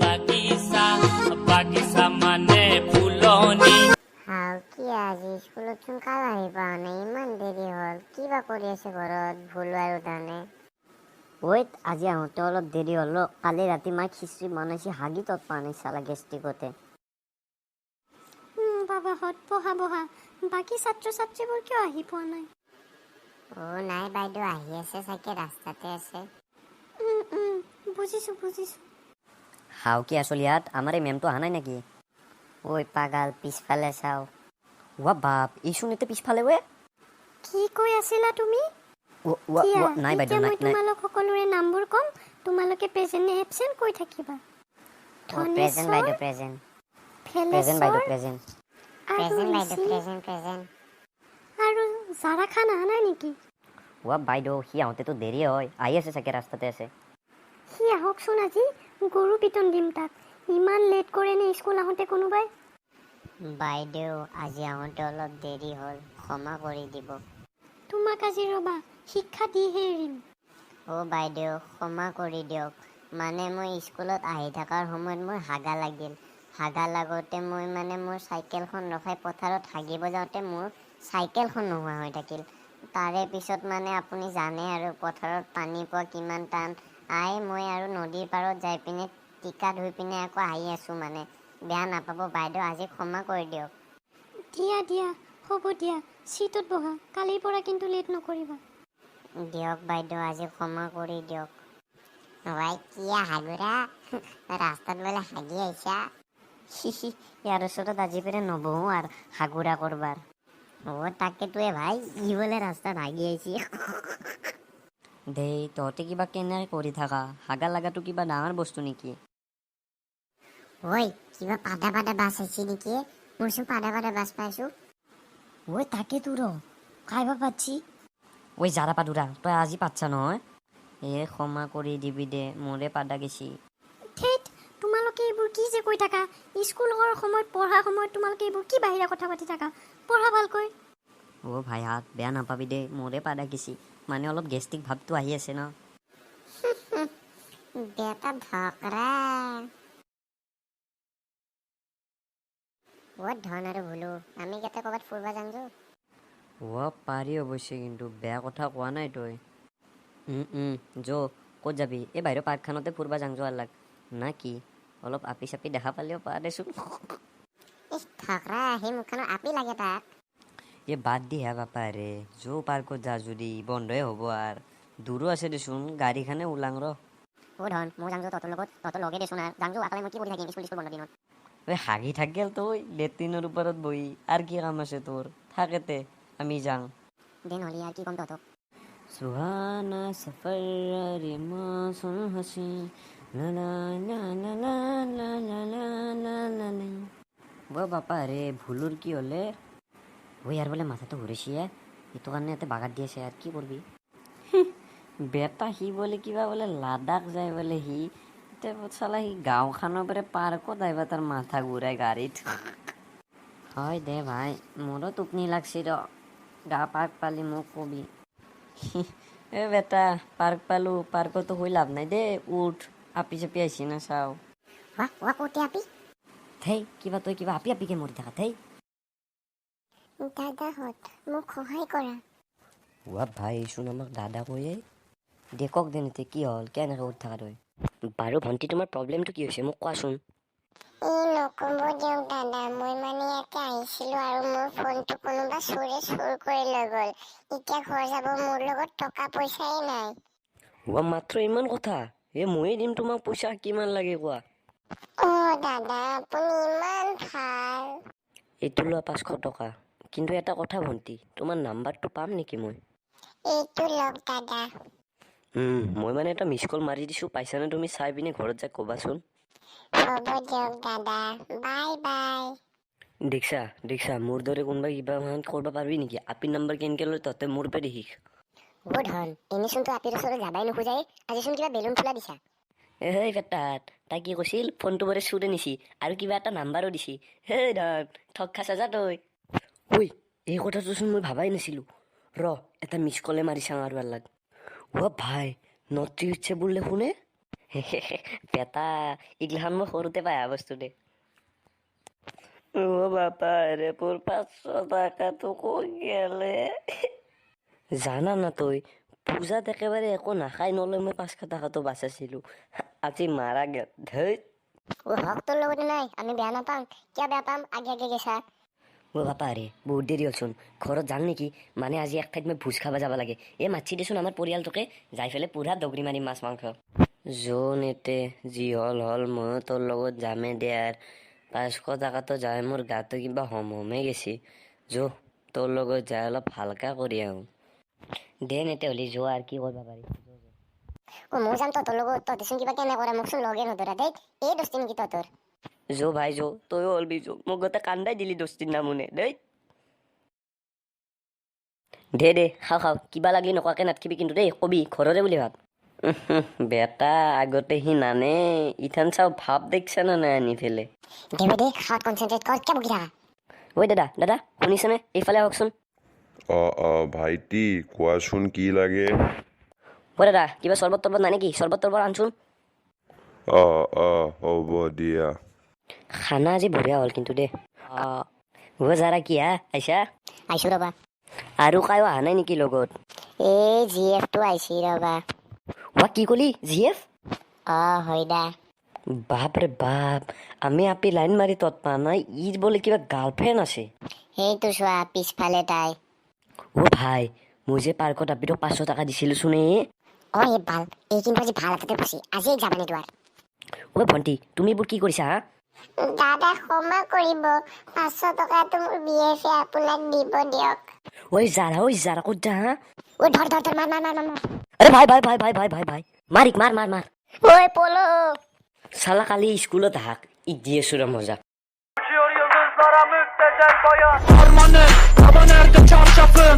বাগিচা বাগিচা মানে ফুলনি। কি আজি স্কুলত চোন কাল আহি পোৱা নাই, ইমান দেৰি হ'ল। কিবা কৰি আছে ঘৰত ভুল আৰু দানে? ঐত আজি আহোঁতে অলপ দেৰি হ'ল। কালি ৰাতি মায়ে খিচিৰি বনাইছে, হাগি তত পোৱা নাই চালা গেষ্টিকতে। বাবাহঁত বহা বহা, বাকী ছাত্ৰ ছাত্ৰীবোৰ কিয় আহি পোৱা নাই? নাই বাইদেউ আহি আছে চাগে, ৰাস্তাতে আছে। বুজিছো বুজিছো। হাও কি আসল ইয়াত আমাৰ এই মেমটো অহা নাই নেকি? ঐ পাগাল, পিছফালে চাও। ৱা বাপ, এইচোন এতিয়া পিছফালে ৱে। কি কৈ আছিলা তুমি? নাই বাইদেউ, মই নাই। তোমালোক সকলোৰে নামবোৰ ক'ম, তোমালোকে প্ৰেজেণ্ট নে এবচেণ্ট কৈ থাকিবা। প্ৰেজেণ্ট বাইদেউ, প্ৰেজেণ্ট। প্ৰেজেণ্ট বাইদেউ, প্ৰেজেণ্ট। প্ৰেজেণ্ট বাইদেউ, প্ৰেজেণ্ট প্ৰেজেণ্ট। আৰু জাৰা খান অহা নাই নেকি? ৱা বাইদেউ, সি আহোঁতেতো দেৰি হয়, আহি আছে চাগে, ৰাস্তাতে আছে। সি আহকচোন, আজি গৰু পিটন দিম তাক। ইমান লেট কৰে নে স্কুল আহোঁতে কোনোবাই? বাইদেউ আজি আহোঁতে অলপ দেৰি হ'ল, ক্ষমা কৰি দিব। তোমাক আজি ৰবা শিক্ষা দিহে এৰিম। বাইদেউ ক্ষমা কৰি দিয়ক। মানে মই স্কুলত আহি থকাৰ সময়ত মোৰ হাগা লাগিল। হাগা লাগোতে মই মোৰ চাইকেলখন ৰখাই পথাৰত হাগিব যাওঁতে মোৰ চাইকেলখন নোহোৱা হৈ থাকিল। তাৰে পিছত আপুনি জানে আৰু পথাৰত পানী পোৱা কিমান টান। মই আৰু নদীৰ পাৰত যাই পিনে টিকা ধুই পিনে আকৌ আহি আছোঁ। বেয়া নাপাব বাইদেউ, আজি ক্ষমা কৰি দিয়ক। দিয়া দিয়া, হ'ব দিয়া, চিটত বহা। কালিৰ পৰা কিন্তু লেট নকৰিবা। দিয়ক বাইদেউ, আজি ক্ষমা কৰি দিয়ক। কি হাগুৰা, ৰাস্তাত বোলে হাগি আহিছা? ইয়াৰ ওচৰত আজি পেৰে নবহো আৰু হাগুৰা কৰবাৰ। তাকেতো ভাই, ই বোলে ৰাস্তাত হাগি আহিছি। দেই তহঁতে কিবা কেনেকৈ কৰি থাকা? হাগা লাগাটো কিবা ডাঙৰ বস্তু নেকি? কিবা পাদা পাদা বাছ আহিছে নেকি? মোৰচোন পাদা পাদা বাছ পাইছোঁ। তাকেতো খাইবা পাচ্ছি। জাৰা পাদুৰা, তই আজি পাতছা নহয়? ক্ষমা কৰি দিবি দে, মোৰে পাদা গেছি। ঠেইত, তোমালোকে এইবোৰ কি যে কৈ থাকা? স্কুলৰ সময়ত পঢ়াৰ সময়ত তোমালোকে এইবোৰ কি বাহিৰা কথা পাতি থাকা? পঢ়া ভালকৈ। ভাই হাত বেয়া নাপাবি দে, মোৰে পাদা গেছি। অলপ গেষ্টিক ভাৱটো আহি আছে ন। বেটা ধকৰা। ধন আৰু ভুলো, আমি কেইটা ক'ৰবাত ফুৰিব যাম। পাৰি অৱশ্যে, কিন্তু বেয়া কথা কোৱা নাই তই। ক'ত যাবি? এই বাহিৰৰ পাৰ্কখনতে ফুৰিব যাং যোৱালাক না কি? অলপ আপি চাপি দেখা পালেও পা দেচোন। ধকৰা, সেই মুখখনত আপি লাগে তাক। বাদ দি হে বাপা ৰে, পাৰ্কত যা যদি বন্ধই হ'ব আৰু। দূৰো আছে দেচোন, গাড়ীখনে ওলাং ৰ। ধন, মই যাম তহঁতৰ লগত, তহঁতৰ লগে দেচোন আৰু যাম আকালে মই কি কৰি থাকিম স্কুল বন্ধ দিনত। হাগি থাক গেল তই লেট্ৰিনৰ ওপৰত বহি, আৰু কি কাম আছে তোৰ? থাকেতে আমি যাং। দে নহ'লে আৰু কি ক'ম তহঁতক। সুহানা সফৰ ৰে মৌচম হসী, লা লা লা লা লা লা লা লা লা লা। বাপা ৰে, ভুলোৰ কি হ'লে? ইয়াৰ বোলে মাথাটো ঘূৰিছে, এইটো কাৰণে ইয়াতে বাগাত দি আছে। আৰু কি কৰবি? বেটা সি বোলে কিবা বোলে লাডাখ যায় বোলে। সি চালা সি গাঁওখনৰ পৰা পাৰ্কত আহিবা তাৰ মাথা ঘূৰাই গাড়ীত। হয় দে ভাই, মোৰো টোপনি লাগছি ৰ। পাৰ্ক পালি মোক কবি। বেটা পাৰ্ক পালো, পাৰ্কতো শুই লাভ নাই দেই। উঠ, আপি চাপি আহিছি না চাও। ক'তে আপি? তই কিবা আপি আপিকে মৰি থাকা। দাদাহঁত, মোক সহায় কৰা। ভাই চোন আমাক দাদা কৈয়ে। দেখক দেনিতে কি হ'ল, কেনেকৈ উঠ থাকা তই? বাৰু ভণ্টি, তোমাৰ প্ৰব্লেমটো কি হৈছে মোক কোৱাচোন। নক'ব দিয়ক দাদা, মই ইয়াতে আহিছিলোঁ আৰু মোৰ ফোনটো কোনোবা চোৰে চুৰ কৰি লৈ গ'ল। এতিয়া ঘৰ যাব মোৰ লগত টকা পইচাই নাই। মাত্ৰ ইমান কথা? ময়ে দিম তোমাক পইচা, কিমান লাগে কোৱা। দাদা, আপুনি ইমান ভাল। এইটো লোৱা 500 টকা। কিন্তু এটা কথা ভণ্টি, তোমাৰ নাম্বাৰটো পাম নেকি মই? এইটো লওক দাদা। মই এটা মিছ কল মাৰি দিছোঁ, পাইছানে তুমি? চাই পিনে ঘৰত যাই ক'বাচোন। হ'ব দিয়ক দাদা, বাই বাই। দেখছা মোৰ দৰে কোনোবা কিবা কৰিব পাৰিবি নেকি? আপিৰ নাম্বাৰ কেনেকে লয় তহঁতে মোৰ পৰা শিক। ধন, এনেচোনতো আপিৰ ওচৰত যাবাই নোখোজাই, আজিচোন কিবা বেলুন ফুলা দিছা। বেটাত তাই কি কৈছিল? ফোনটো বোলে চুৰে নিছি আৰু কিবা এটা নাম্বাৰো দিছি। ধন, ঠগ খাইছা যা তই। এই কথাটোচোন মই ভাবাই নাছিলো। ৰ, এটা মিছ কলে মাৰি চাং আৰু এলাক। ভাই, নটি ইচ্ছে বললে শুনে। বেটা এইগিলাখান মই সৰুতে পাই অহা বস্তু দে ও বাপা ৰে তোৰ 500 টাকা তো কই গেলে জানা না তুই পূজাত একেবাৰে একো নাখাই নলৈ মই 500 টাকাটো বাচাইছিলো আজি মাৰা গেল ধেই ও হক তোর লগতে নাই আমি বেয়া নাপাম কিয় বেয়া পাম আগে আগে গেছা ও বাপা ৰে বহুত দেৰি হ'লচোন ঘৰত যাম নেকি মানে আজি এক ঠাইত মই ভোজ খাব যাব লাগে এই মাতছি দেচোন আমাৰ পৰিয়ালটোকে যাই ফেলে পুৰা দগৰি মাৰি মাছ মাংস যোন এতে যি হল হল মই তোৰ লগত যামে দে আৰ 500 টাকাটো যায় মোৰ গাটো কিবা হম হমে গেছি যো তোৰ লগত যাই অলপ হালকা কৰি আহোঁ দে নেতে হলি যোৱা আৰু কি কৰিব পাৰি ও মো যাম তোর লগত তো দেচোন কিবা কেনে করে মোক লগে নধরা দেখ এই দোস্তি নেকি তোর যো ভাই যো তইও অলবি যো মোক গোটেই কান্দাই দিলি দস্তিৰ নামুনে দেই দে খাওঁ খাওঁ কিবা লাগলি নকৱাকে নাথাকিবি কিন্তু দেই কবি ঘৰৰে বুলি ভাব বেটা আগতে সি নানে ইথান চাও ভাব দেখছা না নাই আনি ফেলে দেবে দে খাওয়াত কনসেন্ট্রেট কর কে বকি থাকা ঐ দাদা শুনিছেনে এইফালে আহকচোন ভাইটি কোৱাচোন কি লাগে ঐ দাদা কিবা চৰ্বত তৰ্বত নাই নেকি চৰ্বত তৰ্বত আনচোন হ'ব দিয়া খানা আজি বঢ়িয়া হ'ল কিন্তু দেই যাৰা কি হা আইছা আইছো ৰবা আৰু কায়ো অহা নাই নেকি লগত এই জিএফ টো আইছি ৰবা কি কলি জিএফ হয় দা বাপৰে বাপ আমি আপি লাইন মাৰি তত পা নাই ই বোলে কিবা গাৰ্লফ্ৰেণ্ড আছে সেইটো চোৱা পিছফালে তাই ভাই মই যে পাৰ্কত আপিটো 500 টাকা দিছিলো চোনে এই ভাল এই কিন্তু আজি ভাল এটাতে পাইছি আজি যাবানি তোৰ ভণ্টি তুমি এইবোৰ কি কৰিছা হা দাদা ক্ষমা কৰিব 500 টকাটো মোৰ বিএফে আপোনাক দিব দিয়ক যাৰা ক'ত যা হা ধৰ মাৰ আৰে ভাই মাৰিক মাৰ ঐ পলো চালা কালি স্কুলত আহাক ই দি আছো ৰ মজা Yıldızlara müptezel bayan Harmanım, hava nerede çarşafın